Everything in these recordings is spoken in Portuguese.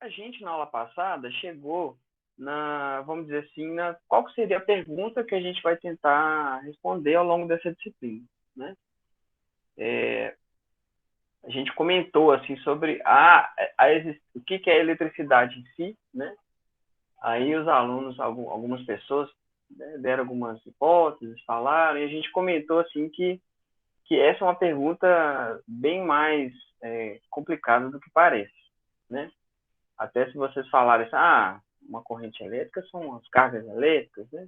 A gente, na aula passada, chegou vamos dizer assim, qual que seria a pergunta que a gente vai tentar responder ao longo dessa disciplina, né? A gente comentou, assim, sobre o que é a eletricidade em si, né? Aí os alunos, algumas pessoas, né, deram algumas hipóteses, falaram, e a gente comentou, assim, que essa é uma pergunta bem mais complicada do que parece, né? Até se vocês falarem assim, uma corrente elétrica são as cargas elétricas, né,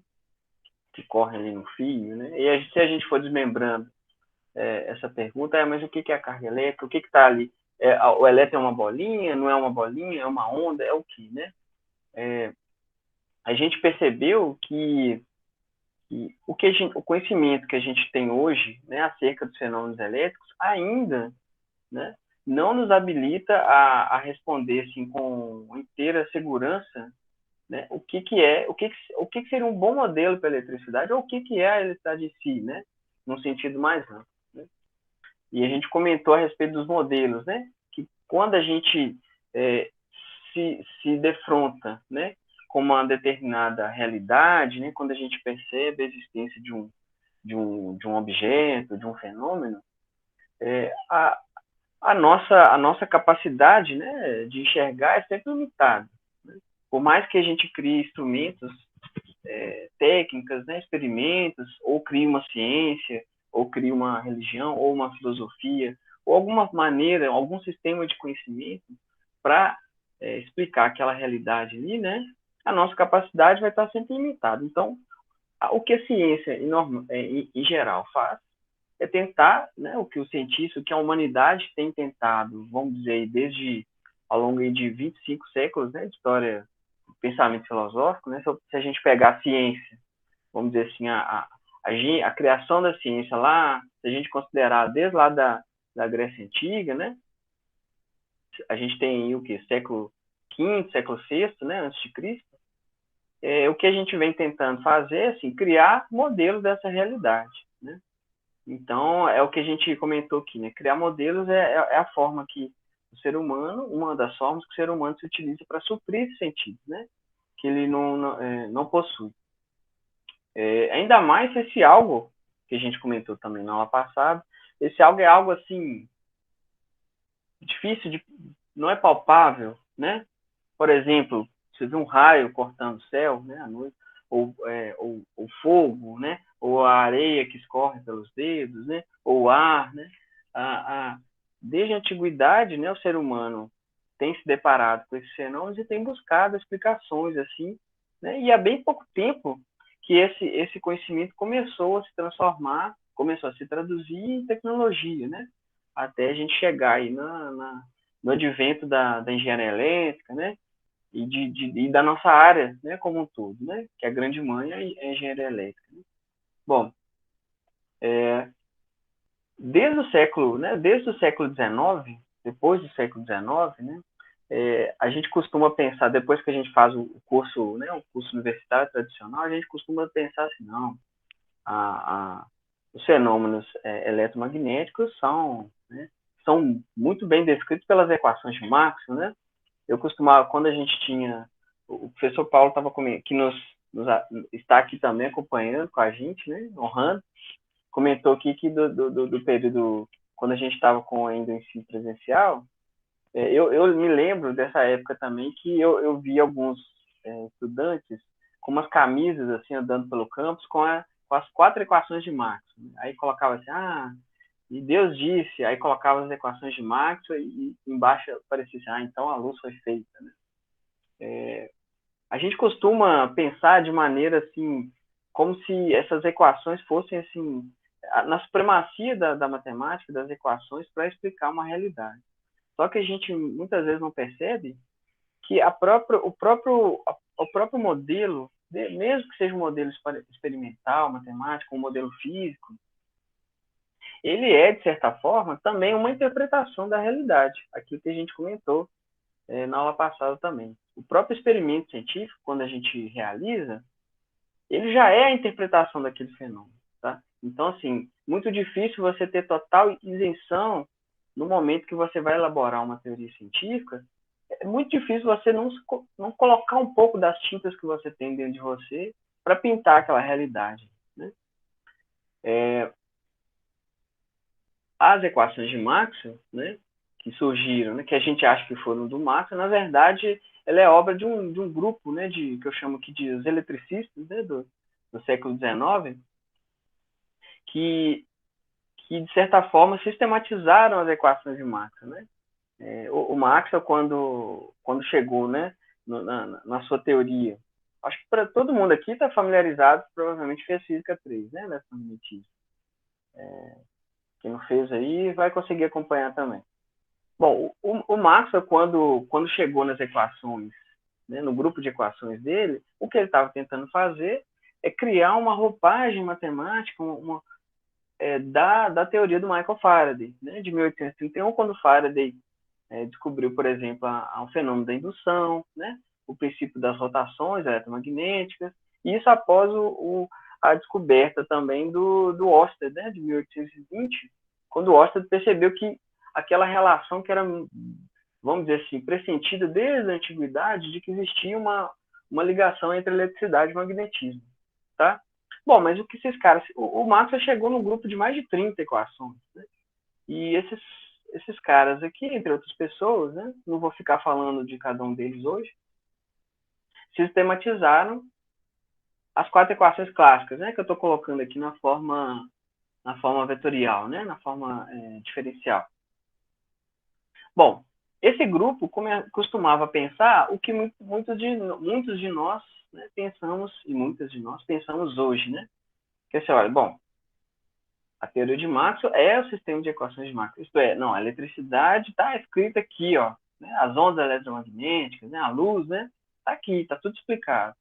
que correm ali no fio, né? E se a gente for desmembrando essa pergunta, mas o que é a carga elétrica? O que está ali? O elétron é uma bolinha? Não é uma bolinha? É uma onda? É o que, né? A gente percebeu que o conhecimento que a gente tem hoje, né, acerca dos fenômenos elétricos ainda, né, não nos habilita a responder assim, com inteira segurança, né, o que seria um bom modelo para a eletricidade, ou o que é a eletricidade em si, né, num sentido mais amplo. Né? E a gente comentou a respeito dos modelos, né, que quando a gente se defronta, né, com uma determinada realidade, né, quando a gente percebe a existência de um objeto, de um fenômeno, a nossa capacidade, né, de enxergar é sempre limitada. Né? Por mais que a gente crie instrumentos, técnicas, né, experimentos, ou crie uma ciência, ou crie uma religião, ou uma filosofia, ou alguma maneira, algum sistema de conhecimento para explicar aquela realidade ali, né, a nossa capacidade vai estar sempre limitada. Então, o que a ciência, em geral, faz é tentar, né, o que o cientista, o que a humanidade tem tentado, vamos dizer, desde ao longo de 25 séculos, né, de história do pensamento filosófico, né, se a gente pegar a ciência, vamos dizer assim, a criação da ciência lá, se a gente considerar desde lá da Grécia Antiga, né, a gente tem aí o que? Século V, século VI, né, antes de Cristo, o que a gente vem tentando fazer é assim, criar modelos dessa realidade, né? Então, é o que a gente comentou aqui, né? Criar modelos é a forma que o ser humano, uma das formas que o ser humano se utiliza para suprir esse sentido, né? Que ele não possui. Ainda mais se esse algo, que a gente comentou também na aula passada, esse algo é algo, assim, difícil não é palpável, né? Por exemplo, você vê um raio cortando o céu, né, à noite, ou fogo, né, ou a areia que escorre pelos dedos, né, ou o ar, né, desde a antiguidade, né, o ser humano tem se deparado com esses fenômenos e tem buscado explicações assim, né, e há bem pouco tempo que esse conhecimento começou a se transformar, começou a se traduzir em tecnologia, né, até a gente chegar aí no advento da engenharia elétrica, né, e da nossa área, né, como um todo, né, que é a grande mãe é a engenharia elétrica. Né? Bom, desde o século XIX, depois do século XIX, né, a gente costuma pensar, depois que a gente faz o curso, né, o curso universitário tradicional, a gente costuma pensar assim, não, os fenômenos eletromagnéticos são muito bem descritos pelas equações de Maxwell, né? Eu costumava, quando a gente tinha, o professor Paulo estava comigo, que está aqui também acompanhando com a gente, né, honrando, comentou aqui que do período, quando a gente estava com ainda o ensino presencial, eu me lembro dessa época também que eu vi alguns estudantes com umas camisas assim andando pelo campus com as 4 equações de Maxwell. Aí colocava assim, e Deus disse, aí colocava as equações de Maxwell e embaixo aparecia assim, então a luz foi feita. Né? A gente costuma pensar de maneira assim, como se essas equações fossem assim, na supremacia da matemática, das equações, para explicar uma realidade. Só que a gente muitas vezes não percebe que o próprio modelo, mesmo que seja um modelo experimental, matemático, um modelo físico, ele é, de certa forma, também uma interpretação da realidade, aquilo que a gente comentou na aula passada também. O próprio experimento científico, quando a gente realiza, ele já é a interpretação daquele fenômeno. Tá? Então, assim, muito difícil você ter total isenção no momento que você vai elaborar uma teoria científica é muito difícil você não colocar um pouco das tintas que você tem dentro de você para pintar aquela realidade, né? As equações de Maxwell, né, que surgiram, né, que a gente acha que foram do Maxwell, na verdade, ela é obra de um grupo, né, que eu chamo aqui de os eletricistas, né, do século XIX, que, de certa forma, sistematizaram as equações de Maxwell, né? O Maxwell, quando chegou, né, na sua teoria, acho que para todo mundo aqui está familiarizado, provavelmente fez Física 3, né, nessa magnetismo. Quem não fez aí vai conseguir acompanhar também. Bom, o Maxwell, quando chegou nas equações, né, no grupo de equações dele, o que ele estava tentando fazer é criar uma roupagem matemática da teoria do Michael Faraday, né, de 1831, quando Faraday descobriu, por exemplo, um fenômeno da indução, né, o princípio das rotações eletromagnéticas, e isso após a descoberta também do Oersted, né, de 1820, quando o Oersted percebeu que aquela relação que era, vamos dizer assim, pressentida desde a antiguidade, de que existia uma ligação entre eletricidade e magnetismo, tá? Bom, mas o que esses caras... O Maxwell chegou num grupo de mais de 30 equações, né? E esses caras aqui, entre outras pessoas, né, não vou ficar falando de cada um deles hoje, sistematizaram as 4 equações clássicas, né, que eu estou colocando aqui na forma vetorial, né, na forma diferencial. Bom, esse grupo costumava pensar o que muitos de nós, né, pensamos, e muitas de nós pensamos hoje, né? Que você olha, bom, a teoria de Maxwell é o sistema de equações de Maxwell. Isto é, não, a eletricidade está escrita aqui, ó, né, as ondas eletromagnéticas, né, a luz, né, está aqui, está tudo explicado.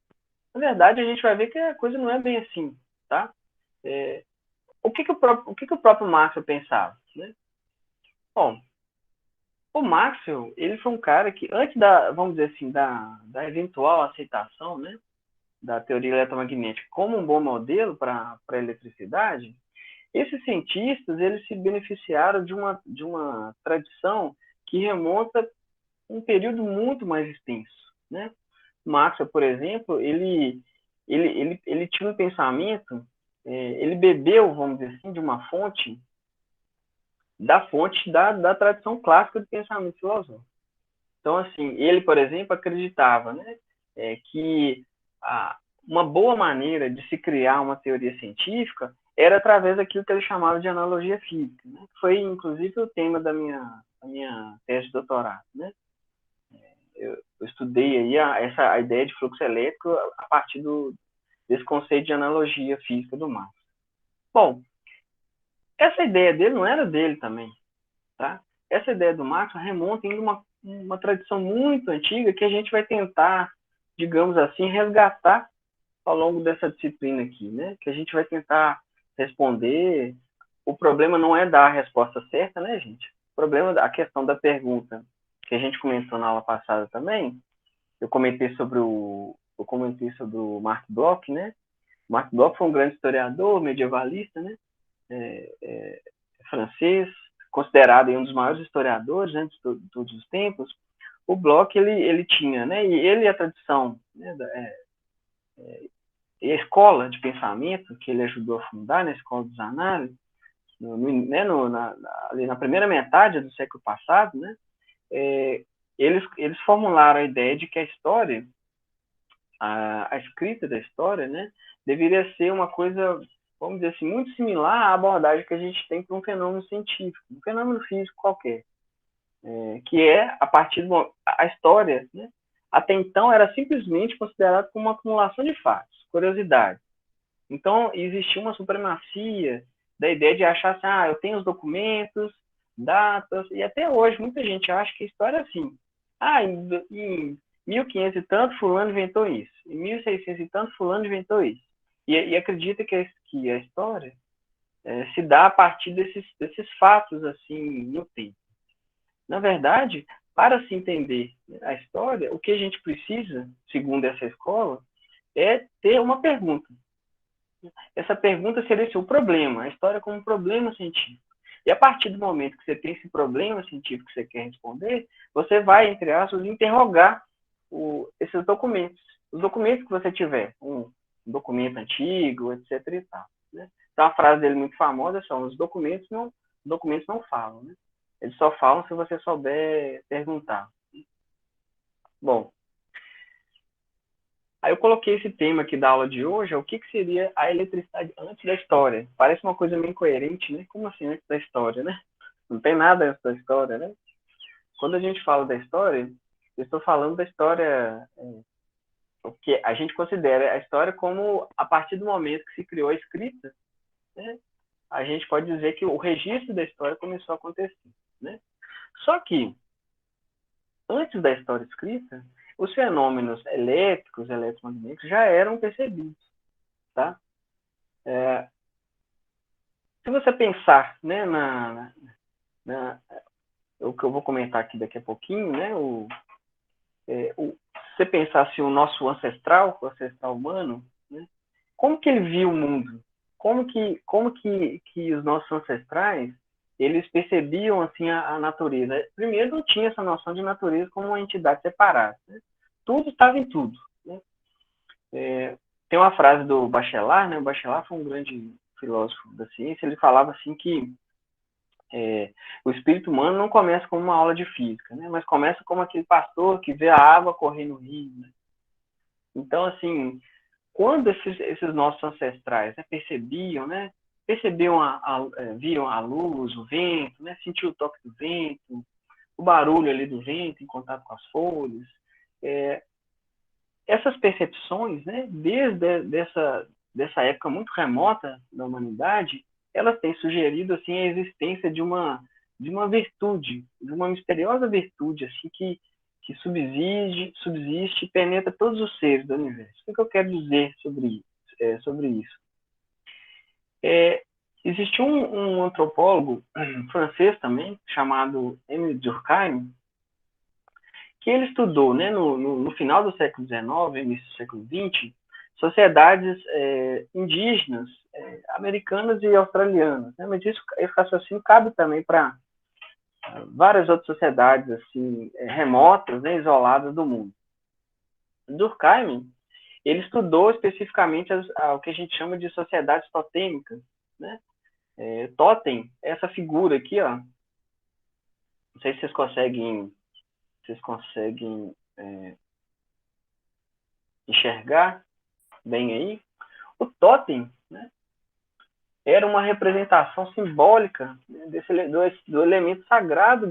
Na verdade, a gente vai ver que a coisa não é bem assim, tá? O que o próprio Maxwell pensava, né? Bom, o Maxwell, ele foi um cara que, antes vamos dizer assim, da eventual aceitação, né, da teoria eletromagnética como um bom modelo para a eletricidade, esses cientistas, eles se beneficiaram de uma tradição que remonta a um período muito mais extenso, né? Maxwell, por exemplo, ele tinha um pensamento, ele bebeu, vamos dizer assim, de uma fonte da tradição clássica do pensamento filosófico. Então, assim, ele, por exemplo, acreditava, né, que uma boa maneira de se criar uma teoria científica era através daquilo que ele chamava de analogia física, né? Foi, inclusive, o tema da minha tese de doutorado, né? Eu estudei aí a ideia de fluxo elétrico a partir desse conceito de analogia física do Maxwell. Bom, essa ideia dele não era dele também, tá? Essa ideia do Maxwell remonta em uma tradição muito antiga que a gente vai tentar, digamos assim, resgatar ao longo dessa disciplina aqui, né? Que a gente vai tentar responder. O problema não é dar a resposta certa, né, gente? O problema, a questão da pergunta que a gente comentou na aula passada também, eu comentei sobre o Marc Bloch, né? O Marc Bloch foi um grande historiador, medievalista, né? Francês, considerado um dos maiores historiadores, né, de todos os tempos. O Bloch, ele tinha, né? E ele e a tradição, né, e a escola de pensamento que ele ajudou a fundar, na Escola dos Análises, ali na primeira metade do século passado, né, eles formularam a ideia de que a história, a escrita da história, né, deveria ser uma coisa, vamos dizer assim, muito similar à abordagem que a gente tem para um fenômeno científico, um fenômeno físico qualquer, que é a partir a história, né, até então era simplesmente considerado como uma acumulação de fatos, curiosidades. Então, existia uma supremacia da ideia de achar assim, eu tenho os documentos, datas, e até hoje muita gente acha que a história é assim. Em 1500 e tanto, fulano inventou isso. Em 1600 e tanto, fulano inventou isso. E acredita que a história se dá a partir desses fatos, assim, no tempo. Na verdade, para se entender a história, o que a gente precisa, segundo essa escola, é ter uma pergunta. Essa pergunta seria o problema, a história como um problema científico. E a partir do momento que você tem esse problema científico que você quer responder, você vai, entre aspas, interrogar esses documentos. Os documentos que você tiver, um documento antigo, etc. e tal. Né? Então, a frase dele muito famosa são: os documentos não falam. Né? Eles só falam se você souber perguntar. Bom, aí eu coloquei esse tema aqui da aula de hoje, o que seria a eletricidade antes da história. Parece uma coisa meio incoerente, né? Como assim antes da história, né? Não tem nada antes da história, né? Quando a gente fala da história, eu estou falando da história, o que a gente considera a história como, a partir do momento que se criou a escrita, né? A gente pode dizer que o registro da história começou a acontecer, né? Só que, antes da história escrita, os fenômenos elétricos, eletromagnéticos, já eram percebidos, tá? Se você pensar, né, o que eu vou comentar aqui daqui a pouquinho, né, se você pensar assim, o nosso ancestral, o ancestral humano, né, como que ele viu o mundo? Como que os nossos ancestrais, eles percebiam assim a natureza? Primeiro, não tinha essa noção de natureza como uma entidade separada. Né? Tudo estava em tudo. Né? Tem uma frase do Bachelard, né? O Bachelard foi um grande filósofo da ciência. Ele falava assim que o espírito humano não começa como uma aula de física, né? Mas começa como aquele pastor que vê a água correr no rio. Né? Então, assim, quando esses nossos ancestrais, né, percebiam, né, viam a luz, o vento, né, sentiam o toque do vento, o barulho ali do vento em contato com as folhas, essas percepções, né, desde dessa época muito remota da humanidade, elas têm sugerido assim a existência de uma virtude, de uma misteriosa virtude assim que subsiste e penetra todos os seres do universo. O que eu quero dizer sobre isso? Existe um antropólogo francês também, chamado Émile Durkheim, que ele estudou, né, no final do século XIX, início do século XX, sociedades indígenas, americanas e australianas. Né? Mas esse raciocínio cabe também para várias outras sociedades assim, remotas, né, isoladas do mundo. Durkheim, ele estudou especificamente o que a gente chama de sociedades totêmicas. Né? Totem, essa figura aqui, ó, não sei se vocês conseguem enxergar bem aí. O totem, né, era uma representação simbólica, né, do elemento sagrado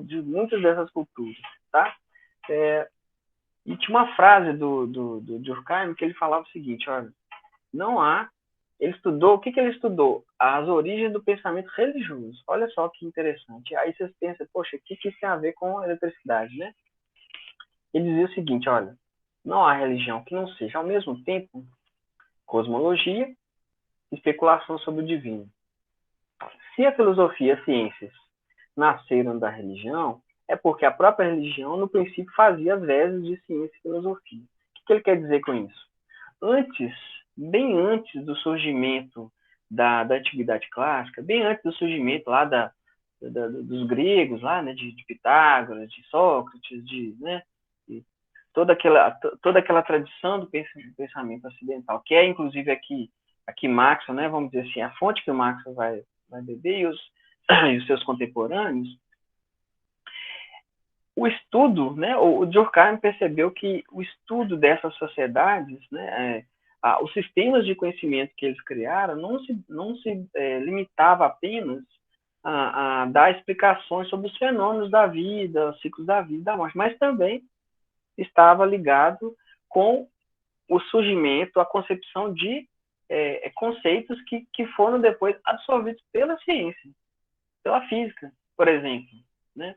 de muitas dessas culturas, tá? E tinha uma frase do Durkheim que ele falava o seguinte: olha, não há. Ele estudou, o que ele estudou? As origens do pensamento religioso. Olha só que interessante. Aí vocês pensam, poxa, o que isso tem a ver com a eletricidade, né? Ele dizia o seguinte: olha, não há religião que não seja, ao mesmo tempo, cosmologia e especulação sobre o divino. Se a filosofia e as ciências nasceram da religião, é porque a própria religião, no princípio, fazia as vezes de ciência e filosofia. O que ele quer dizer com isso? Bem antes do surgimento da antiguidade clássica, bem antes do surgimento lá dos gregos, lá, né, de Pitágoras, de Sócrates, né, de toda aquela tradição do pensamento ocidental, que é, inclusive, aqui Marx, né, vamos dizer assim, a fonte que o Marx vai beber, e os seus contemporâneos, o estudo, né, o Durkheim percebeu que o estudo dessas sociedades, né, os sistemas de conhecimento que eles criaram não se limitava apenas a dar explicações sobre os fenômenos da vida, os ciclos da vida e da morte, mas também estava ligado com o surgimento, a concepção de conceitos que foram depois absorvidos pela ciência, pela física, por exemplo. Né?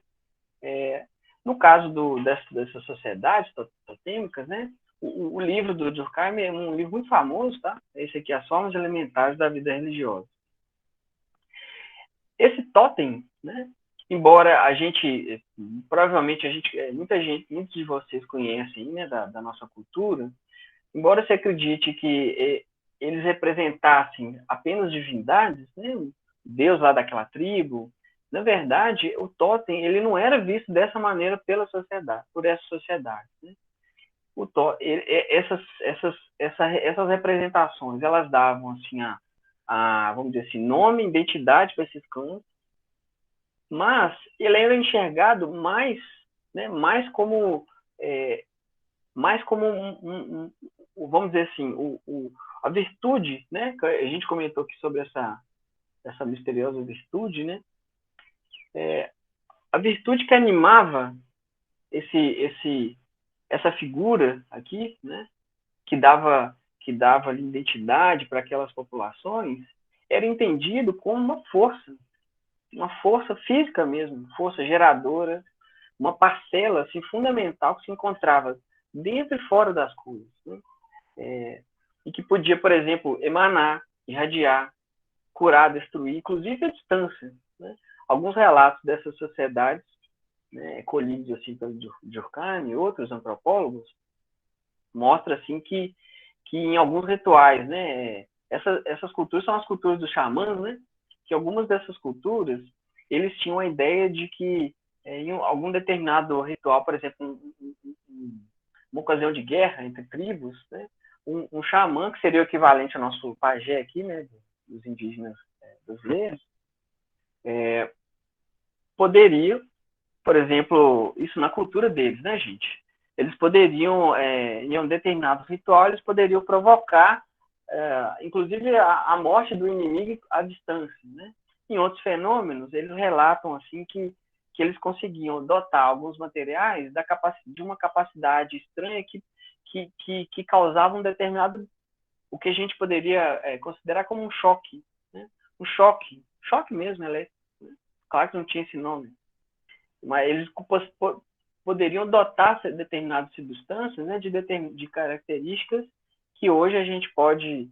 No caso dessas sociedades totêmicas, né, o livro do Durkheim é um livro muito famoso, tá? Esse aqui, As Formas Elementares da Vida Religiosa. Esse totem, né, embora provavelmente muitos de vocês conhecem, né, da nossa cultura, embora você acredite que eles representassem apenas divindades, né, Deus lá daquela tribo. Na verdade, o totem ele não era visto dessa maneira pela sociedade, por essa sociedade. Né? Essas representações, elas davam assim vamos dizer assim, nome, identidade para esses clãs, mas ele era enxergado mais, né, mais como vamos dizer assim, a virtude, né? A gente comentou aqui sobre essa misteriosa virtude, né? A virtude que animava essa figura aqui, né? Que dava ali, identidade para aquelas populações, era entendido como uma força física mesmo, força geradora, uma parcela assim, fundamental que se encontrava dentro e fora das coisas. Né? E que podia, por exemplo, emanar, irradiar, curar, destruir, inclusive a distância. Né? Alguns relatos dessas sociedades, né, colhidos assim pelo Durkheim e outros antropólogos, mostram assim, que em alguns rituais, né, essas culturas são as culturas dos xamãs, né, que algumas dessas culturas, eles tinham a ideia de que em algum determinado ritual, por exemplo, uma ocasião de guerra entre tribos, né, um xamã, que seria o equivalente ao nosso pajé aqui, né, dos indígenas brasileiros, poderia, por exemplo, isso na cultura deles, né, gente? Eles poderiam, em um determinado ritual, eles poderiam provocar, inclusive, a morte do inimigo à distância, né? Em outros fenômenos, eles relatam assim que eles conseguiam dotar alguns materiais de uma capacidade estranha que causava um determinado, o que a gente poderia considerar como um choque, né? Um choque mesmo, elétrico. Claro que não tinha esse nome, mas eles poderiam dotar determinadas substâncias, né, de características que hoje a gente pode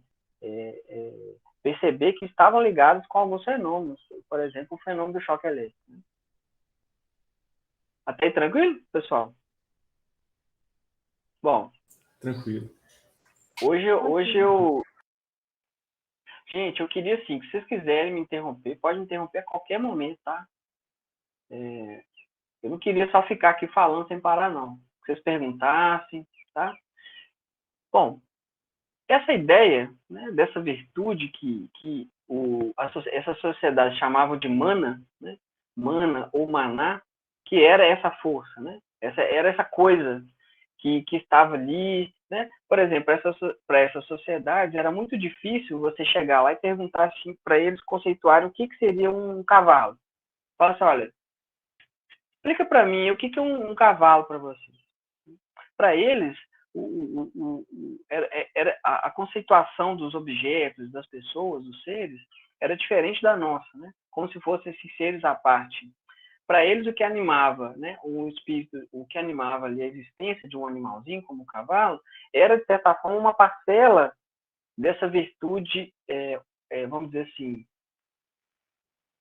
perceber que estavam ligados com alguns fenômenos, por exemplo, o fenômeno do choque elétrico. Até aí, tranquilo, pessoal? Bom, Tranquilo. hoje eu... Gente, eu queria assim, que vocês quiserem me interromper, pode me interromper a qualquer momento, tá? Eu não queria só ficar aqui falando sem parar, não. Que vocês perguntassem, tá? Bom, essa ideia, né, dessa virtude que essa sociedade chamava de mana, né, mana ou maná, que era essa força, né, era essa coisa que estava ali, né? Por exemplo, para essa sociedade era muito difícil você chegar lá e perguntar assim, para eles conceituarem o que seria um cavalo. Fala assim, olha, explica para mim o que é um cavalo para vocês. Para eles, era a conceituação dos objetos, das pessoas, dos seres, era diferente da nossa, né? Como se fossem esses seres à parte. Para eles, o que animava, né, o espírito, o que animava ali a existência de um animalzinho como o cavalo, era, de certa forma, uma parcela dessa virtude, vamos dizer assim,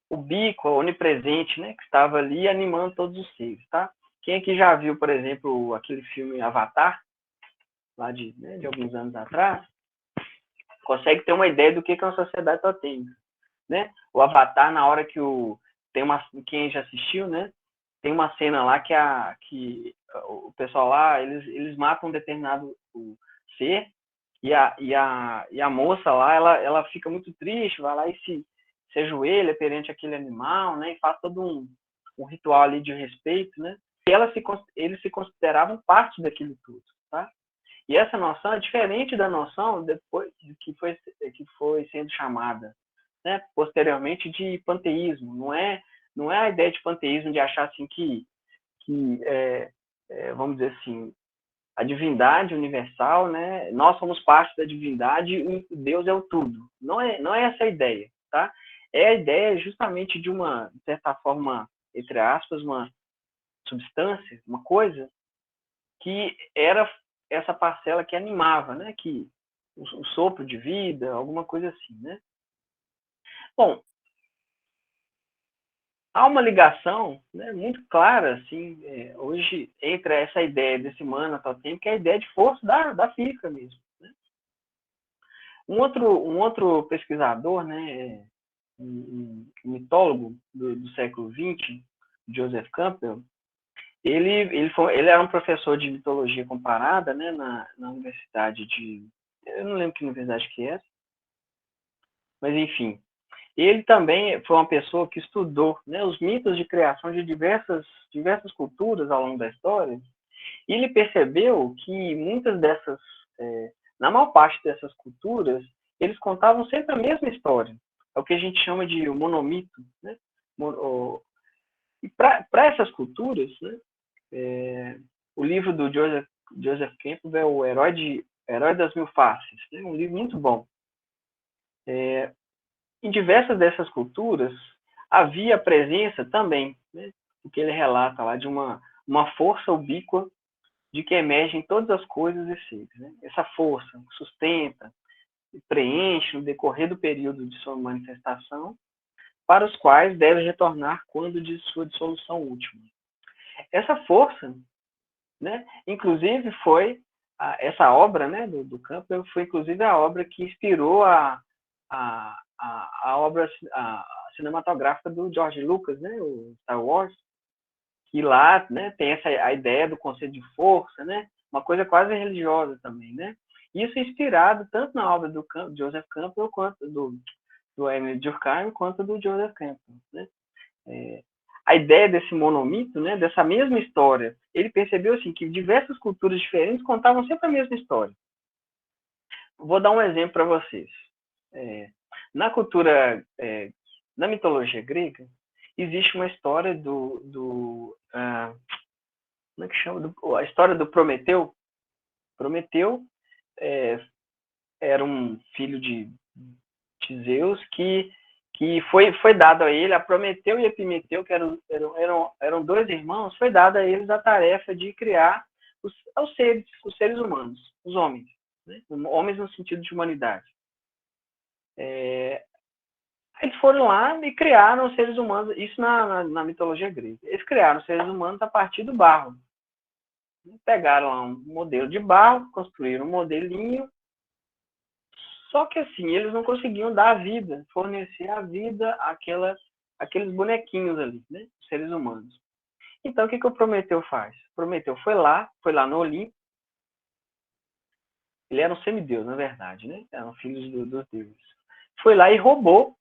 ubíqua, onipresente, né, que estava ali animando todos os seres, tá? Quem aqui já viu, por exemplo, aquele filme Avatar, lá de alguns anos atrás, consegue ter uma ideia do que é uma sociedade totêmica, né? O Avatar, na hora que quem já assistiu, né? Tem uma cena lá que o pessoal lá, eles matam um determinado ser e a moça lá, ela fica muito triste, vai lá e se ajoelha perante aquele animal, né? E faz todo um ritual ali de respeito, né? E eles se consideravam parte daquilo tudo, tá? E essa noção é diferente da noção depois que foi sendo chamada, né, posteriormente de panteísmo. Não é a ideia de panteísmo de achar assim que vamos dizer assim, a divindade universal, né, nós somos parte da divindade e Deus é o tudo. Não é essa a ideia, tá? É a ideia justamente de uma, de certa forma, entre aspas, uma substância, uma coisa que era essa parcela que animava, né? Que o sopro de vida, alguma coisa assim, né? Bom, há uma ligação, né, muito clara, assim, hoje, entre essa ideia desse mana totem, que é a ideia de força da física mesmo. Né? Um outro pesquisador, né, um mitólogo do século XX, Joseph Campbell. Ele era um professor de mitologia comparada, né, na universidade eu não lembro que universidade que era, mas enfim. Ele também foi uma pessoa que estudou, né, os mitos de criação de diversas culturas ao longo da história, e ele percebeu que muitas dessas, na maior parte dessas culturas, eles contavam sempre a mesma história. É o que a gente chama de monomito, né? E para essas culturas, né, o livro do Joseph Campbell é o Herói das Mil Faces, né? Um livro muito bom. Em diversas dessas culturas havia a presença também, né, o que ele relata lá, de uma força ubíqua de que emergem todas as coisas e seres. Né? Essa força sustenta e preenche no decorrer do período de sua manifestação, para os quais deve retornar quando de sua dissolução última. Essa força, né, inclusive essa obra, né, do Campbell foi inclusive a obra que inspirou a obra cinematográfica do George Lucas, né, o Star Wars, que lá, né, tem a ideia do conceito de força, né, uma coisa quase religiosa também, né. Isso é inspirado tanto na obra do Joseph Campbell quanto do Emile Durkheim quanto do Joseph Campbell, né. A ideia desse monomito, né, dessa mesma história, ele percebeu assim que diversas culturas diferentes contavam sempre a mesma história. Vou dar um exemplo para vocês. Na cultura, na mitologia grega, existe uma história como é que chama? A história do Prometeu. Prometeu era um filho de Zeus que foi dado a ele, a Prometeu e Epimeteu, que eram dois irmãos, foi dada a eles a tarefa de criar os seres humanos, os homens, né? Homens no sentido de humanidade. Eles foram lá e criaram os seres humanos, isso na mitologia grega. Eles criaram os seres humanos a partir do barro. Pegaram lá um modelo de barro, construíram um modelinho, só que assim, eles não conseguiam dar a vida, fornecer a vida àqueles bonequinhos ali, né? Seres humanos. Então, o que o Prometeu faz? O Prometeu foi lá no Olimpo. Ele era um semideus, na verdade, né? Eram filhos dos deuses. Foi lá e roubou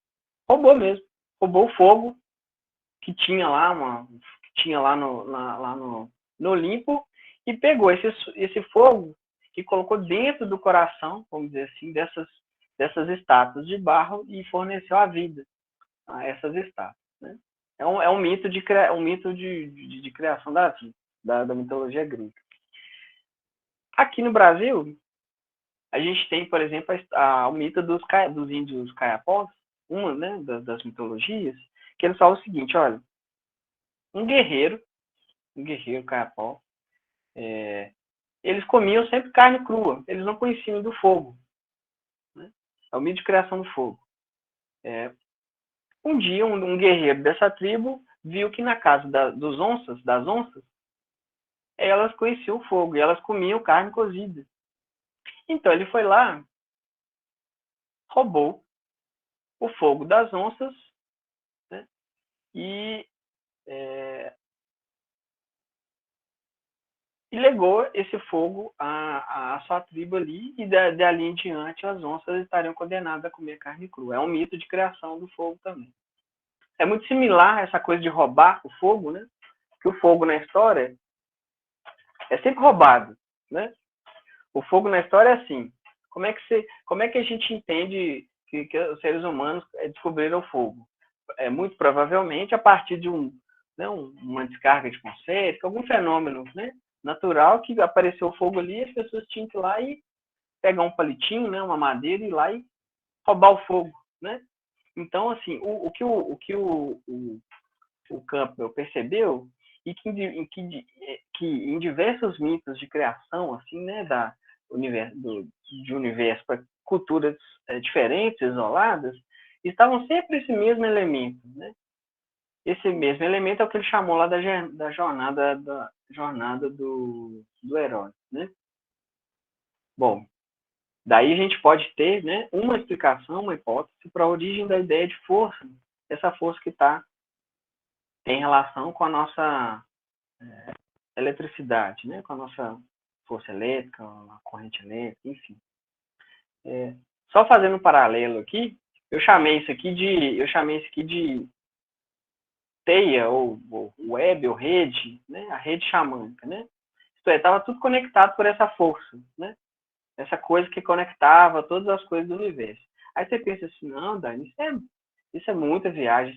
mesmo. Roubou o fogo que tinha lá, no Olimpo, e pegou esse fogo e colocou dentro do coração, vamos dizer assim, dessas estátuas de barro e forneceu a vida a essas estátuas. Né? É um mito de criação da vida, da mitologia grega. Aqui no Brasil, a gente tem, por exemplo, o mito dos índios caiapós, uma, né, das mitologias, que eles falam o seguinte: olha, um guerreiro caiapó, eles comiam sempre carne crua, eles não conheciam do fogo. Né? É o mito de criação do fogo. Um dia, um guerreiro dessa tribo viu que na casa das onças, elas conheciam o fogo e elas comiam carne cozida. Então ele foi lá, roubou o fogo das onças, né, e legou esse fogo à sua tribo ali, e dali em diante as onças estariam condenadas a comer carne crua. É um mito de criação do fogo também. É muito similar a essa coisa de roubar o fogo, né? Que o fogo na história é sempre roubado, né? O fogo na história é assim. Como é que a gente entende que os seres humanos descobriram o fogo? Muito provavelmente a partir de uma descarga de concétrico, algum fenômeno, né, natural, que apareceu o fogo ali, as pessoas tinham que ir lá e pegar um palitinho, né, uma madeira, e ir lá e roubar o fogo, né? Então, assim, o que o Campbell percebeu, e que em diversos mitos de criação, assim, né, de universo para culturas diferentes, isoladas, estavam sempre esse mesmo elemento, né? Esse mesmo elemento é o que ele chamou lá da jornada do herói, né? Bom, Daí a gente pode ter, né, uma explicação, uma hipótese para a origem da ideia de força, essa força que tem relação com a nossa eletricidade, né, com a nossa força elétrica, a corrente elétrica, enfim. Só fazendo um paralelo aqui, eu chamei isso aqui de teia ou web ou rede, né, a rede xamânica, né? Isto é, estava tudo conectado por essa força, né? Essa coisa que conectava todas as coisas do universo. Aí você pensa assim, não, Dani, isso é muita viagem,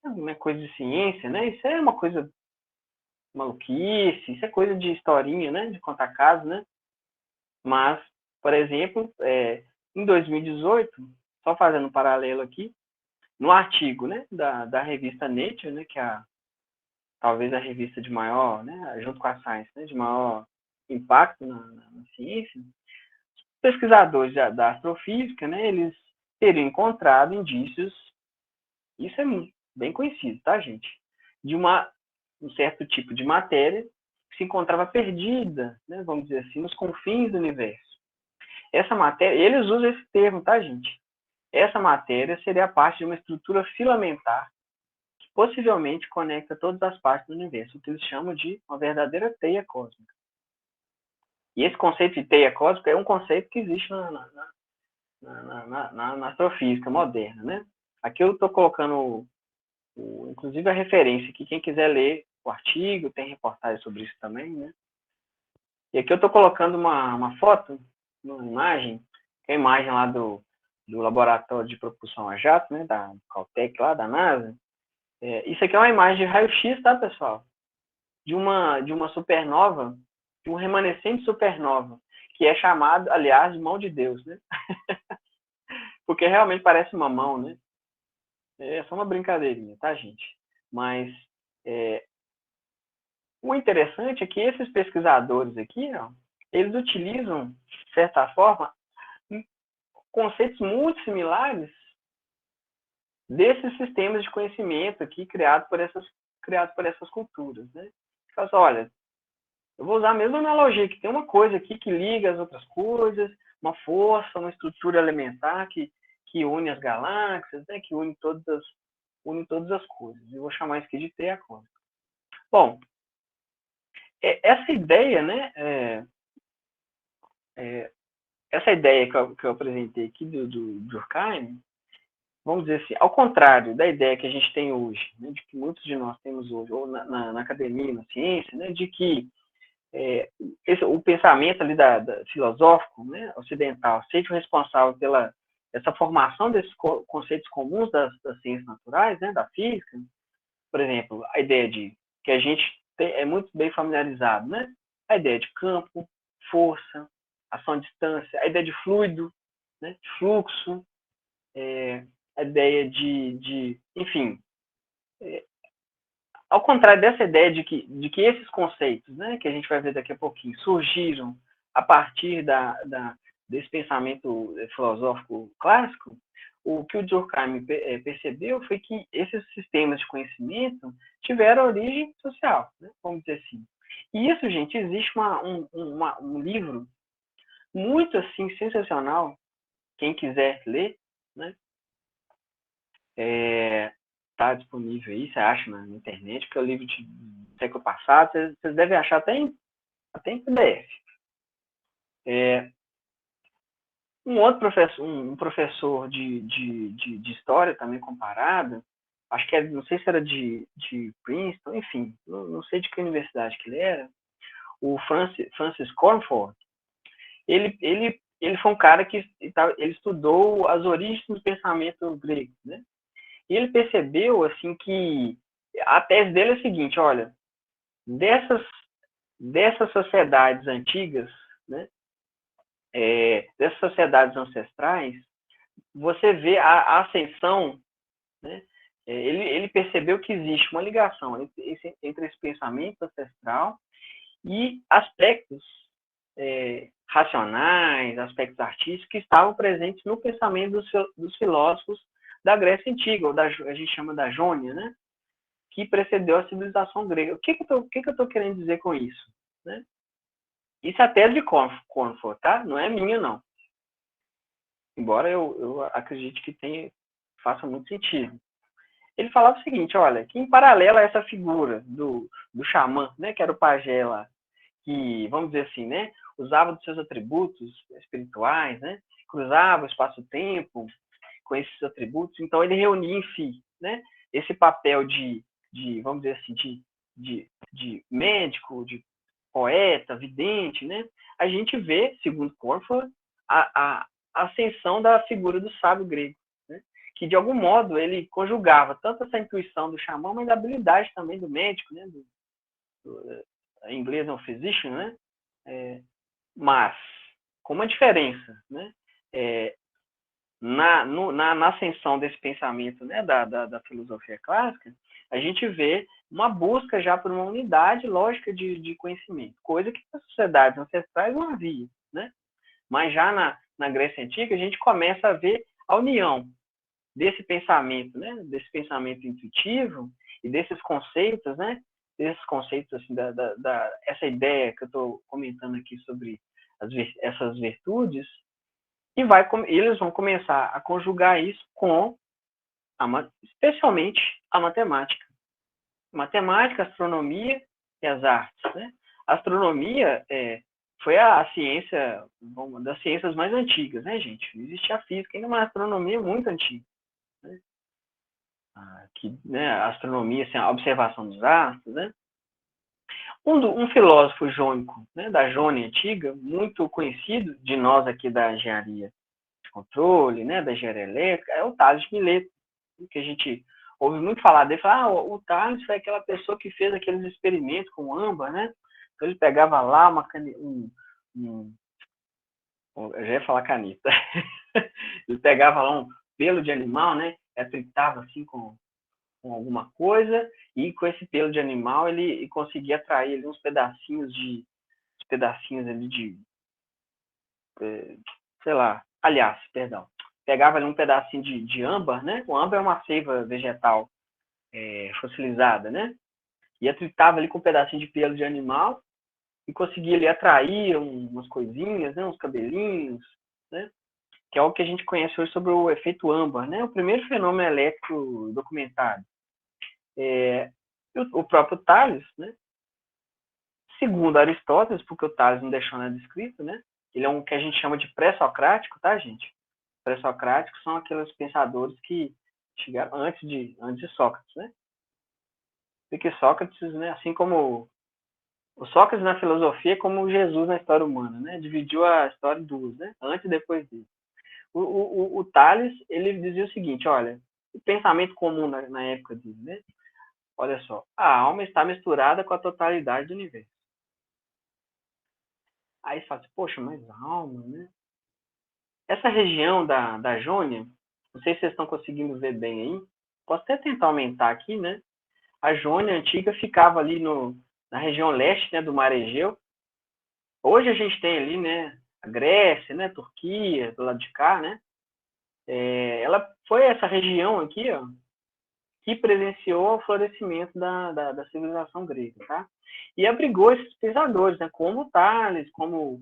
não é coisa de ciência, né? Isso é uma coisa maluquice, isso é coisa de historinha, né? De contar casos, né? Mas, por exemplo, em 2018, só fazendo um paralelo aqui, no artigo, né, da revista Nature, né, que é talvez a revista de maior, né, junto com a Science, né, de maior impacto na ciência, pesquisadores da astrofísica, né, eles teriam encontrado indícios, isso é bem conhecido, tá, gente? De um certo tipo de matéria que se encontrava perdida, né, vamos dizer assim, nos confins do universo. Essa matéria, eles usam esse termo, tá, gente? Essa matéria seria parte de uma estrutura filamentar que possivelmente conecta todas as partes do universo, o que eles chamam de uma verdadeira teia cósmica. E esse conceito de teia cósmica é um conceito que existe na astrofísica moderna, né? Aqui eu estou colocando, inclusive, a referência aqui, quem quiser ler o artigo, tem reportagem sobre isso também, né? E aqui eu estou colocando uma foto, uma imagem, que é a imagem lá do laboratório de propulsão a jato, né, da Caltech lá, da NASA. Isso aqui é uma imagem de raio-x, tá, pessoal? De uma supernova, de um remanescente supernova, que é chamado, aliás, de mão de Deus, né? Porque realmente parece uma mão, né? É só uma brincadeirinha, tá, gente? Mas o interessante é que esses pesquisadores aqui, ó, eles utilizam, de certa forma, conceitos muito similares desses sistemas de conhecimento aqui criados por essas culturas, né? Então, olha, eu vou usar a mesma analogia, que tem uma coisa aqui que liga as outras coisas, uma força, uma estrutura elementar que une as galáxias, né, que une todas as coisas. Eu vou chamar isso aqui de teia cósmica. Bom, essa ideia, né, essa ideia que eu apresentei aqui do Durkheim, vamos dizer assim, ao contrário da ideia que a gente tem hoje, né, de que muitos de nós temos hoje, ou na academia, na ciência, né, de que o pensamento ali filosófico, né, ocidental seja o responsável pela essa formação desses conceitos comuns das ciências naturais, né, da física, por exemplo, a ideia de que a gente é muito bem familiarizado, né, a ideia de campo, força, ação à distância, a ideia de fluido, né, de fluxo, a ideia enfim, ao contrário dessa ideia de que esses conceitos, né, que a gente vai ver daqui a pouquinho, surgiram a partir desse pensamento filosófico clássico, o que o Durkheim percebeu foi que esses sistemas de conhecimento tiveram origem social, né, vamos dizer assim. E isso, gente, existe um livro muito assim sensacional, quem quiser ler, né, está disponível aí, você acha na internet, que é o livro de século passado, vocês devem achar até em PDF. Um outro professor, um professor de história também comparada, acho que não sei se era de Princeton, enfim, não sei de que universidade que ele era, o Francis Cornford, ele foi um cara que ele estudou as origens do pensamento grego, né? E ele percebeu assim que a tese dele é a seguinte, olha, dessas sociedades antigas, né, dessas sociedades ancestrais, você vê a ascensão, né, ele percebeu que existe uma ligação entre esse pensamento ancestral e aspectos racionais, aspectos artísticos que estavam presentes no pensamento dos filósofos da Grécia Antiga, ou a gente chama da Jônia, né, que precedeu a civilização grega. O que eu estou querendo dizer com isso? Né? Isso é a tese de Cornford, tá? Não é minha, não. Embora eu acredite que faça muito sentido. Ele falava o seguinte, olha, que em paralelo a essa figura do xamã, né, que era o pajé lá, que, vamos dizer assim, né, usava dos seus atributos espirituais, né, cruzava o espaço-tempo com esses atributos, então ele reunia em si, né, esse papel vamos dizer assim, de médico, de poeta, vidente, né, a gente vê, segundo Cornford, a ascensão da figura do sábio grego, né, que de algum modo ele conjugava tanto essa intuição do xamã, mas a habilidade também do médico, né, em inglês é um physician, né, mas com uma diferença, né, na ascensão desse pensamento, né, da filosofia clássica, a gente vê uma busca já por uma unidade lógica de conhecimento, coisa que nas sociedades ancestrais não havia, né? Mas já na Grécia Antiga, a gente começa a ver a união desse pensamento, né, desse pensamento intuitivo e desses conceitos, né, desses conceitos, assim, essa ideia que eu estou comentando aqui sobre essas virtudes, e eles vão começar a conjugar isso com, especialmente, a matemática. Matemática, astronomia e as artes, né? A astronomia foi a ciência, uma das ciências mais antigas, né, gente? Não existia a física ainda, mas a astronomia é muito antiga. Né? Né, a astronomia, assim, a observação dos astros, né? Um filósofo jônico, né, da Jônia antiga, muito conhecido de nós aqui da engenharia de controle, né, da engenharia elétrica, é o Tales de Mileto, que a gente ouve muito falar dele. O Tales foi aquela pessoa que fez aqueles experimentos com âmbar, né? Então ele pegava lá eu já ia falar caneta. Ele pegava lá um pelo de animal, né? Tritava assim com alguma coisa, e com esse pelo de animal ele conseguia atrair ali uns pedacinhos ali sei lá, aliás, perdão, pegava ali um pedacinho de âmbar, né? O âmbar é uma seiva vegetal fossilizada, né? E atritava ali com um pedacinho de pelo de animal e conseguia ali atrair umas coisinhas, né? Uns cabelinhos, né? Que é o que a gente conhece hoje sobre o efeito âmbar, né? O primeiro fenômeno elétrico documentado. O próprio Tales, né? Segundo Aristóteles, porque o Tales não deixou nada escrito, né? Ele é um que a gente chama de pré-socrático, tá, gente? Pré-socráticos são aqueles pensadores que chegaram antes de Sócrates, né? Porque Sócrates, né, assim como o Sócrates na filosofia, como Jesus na história humana, né? Dividiu a história em duas, né? Antes e depois dele. O Tales, ele dizia o seguinte, olha, o pensamento comum na época dele, né? Olha só, a alma está misturada com a totalidade do universo. Aí você fala assim, poxa, mas alma, né? Essa região da Jônia, não sei se vocês estão conseguindo ver bem aí, posso até tentar aumentar aqui, né? A Jônia antiga ficava ali na região leste, né, do Mar Egeu. Hoje a gente tem ali, né, a Grécia, né, a Turquia, do lado de cá, né? Ela foi essa região aqui, ó, que presenciou o florescimento da civilização grega, tá? E abrigou esses pensadores, né, como Tales, como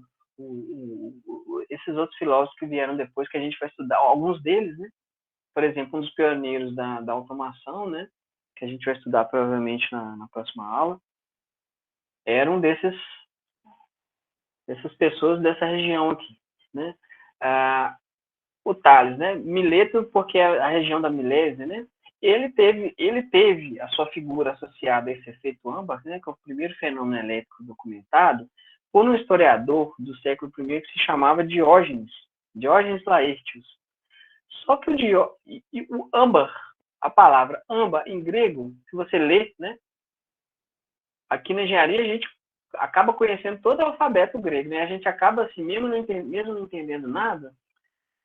esses outros filósofos que vieram depois, que a gente vai estudar, alguns deles, né? Por exemplo, um dos pioneiros da automação, né, que a gente vai estudar provavelmente na próxima aula, era um dessas pessoas dessa região aqui, né? O Tales, né? Mileto, porque é a região da Milésia, né? Ele teve a sua figura associada a esse efeito âmbar, né? Que é o primeiro fenômeno elétrico documentado, por um historiador do século I que se chamava Diógenes Laertius. Só que o âmbar, a palavra âmbar em grego, se você lê, né? Aqui na engenharia a gente acaba conhecendo todo o alfabeto grego, né? A gente acaba assim, mesmo não entendendo nada,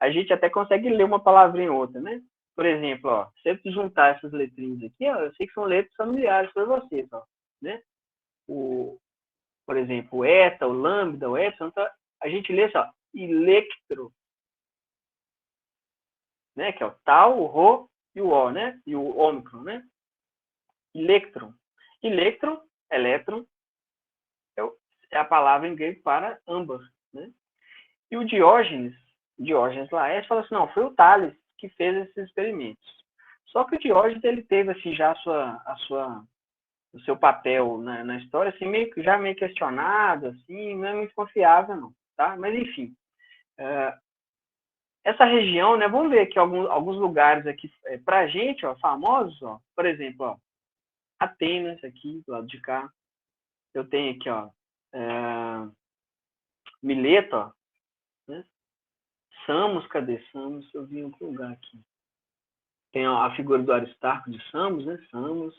a gente até consegue ler uma palavrinha ou outra, né? Por exemplo, ó, se eu juntar essas letrinhas aqui, ó, eu sei que são letras familiares para vocês, ó, né? Por exemplo, o eta, o lambda, o epsilon, então, a gente lê só, electro, né? Que é o tal, o rho e o o, né? E o ômicron, né? Electron. Electron, elétron, é a palavra em grego para âmbar, né? E o Diógenes Laércio, fala assim, não, foi o Tales que fez esses experimentos. Só que o Diógenes, ele teve assim já o seu papel na história assim meio questionado, assim, não é muito confiável não, tá? Mas enfim, essa região, né? Vamos ver aqui alguns lugares aqui para a gente, ó, famosos, ó. Por exemplo, ó, Atenas aqui do lado de cá. Eu tenho aqui, ó, Mileto, ó, né? Samos, cadê Samos? Eu vi em outro lugar aqui. Tem a figura do Aristarco de Samos, né? Samos.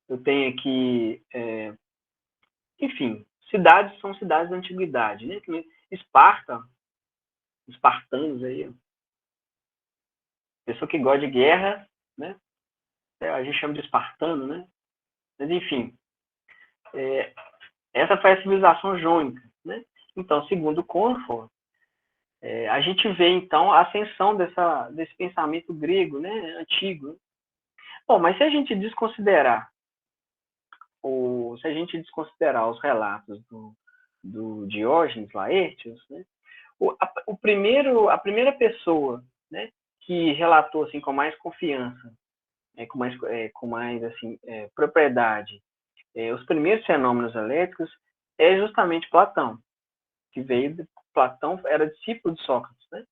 Eu tenho aqui, enfim, são cidades da antiguidade, né? Esparta, espartanos aí, ó. Pessoa que gosta de guerra, né? A gente chama de espartano, né? Mas enfim, essa foi a civilização jônica, né? Então, segundo Cornford, a gente vê então a ascensão desse pensamento grego, né? Antigo. Bom, mas se a gente desconsiderar os relatos do Diógenes Laertius, né? A primeira pessoa, né, que relatou assim com mais confiança, com mais assim propriedade, os primeiros fenômenos elétricos é justamente Platão, que Platão era discípulo de Sócrates, né?